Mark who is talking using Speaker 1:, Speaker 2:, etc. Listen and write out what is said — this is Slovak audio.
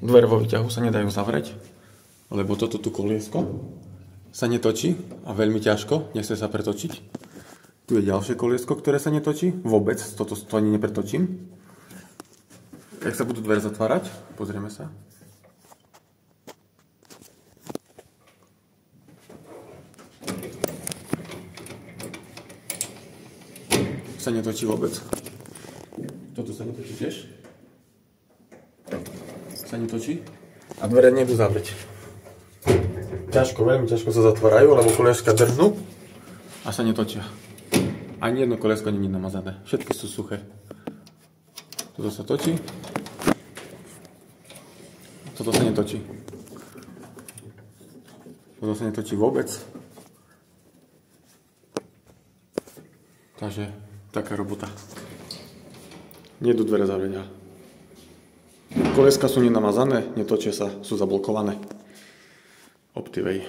Speaker 1: dvere vo výťahu sa nedajú zavrieť, lebo toto tu koliesko sa netočí a veľmi ťažko, nechce sa pretočiť. Tu je ďalšie koliesko, ktoré sa netočí, vôbec, toto ani nepretočím. Jak sa budú dvere zatvárať, pozrieme sa. Sa netočí vôbec. Toto sa netočí tiež. Sa netočí. A dvere nejdu zavrieť. Ťažko, veľmi ťažko sa zatvárajú, lebo kolieska drhnú a sa netočia. Ani jedno koliesko nie je namazané. Všetky sú suché. Toto sa točí. Toto sa netočí. Toto sa netočí vôbec. Takže taká robota. Nejdu dvere zavrieť. Kolieska sú nenamazané, netočia sa, sú zablokované. Optivej.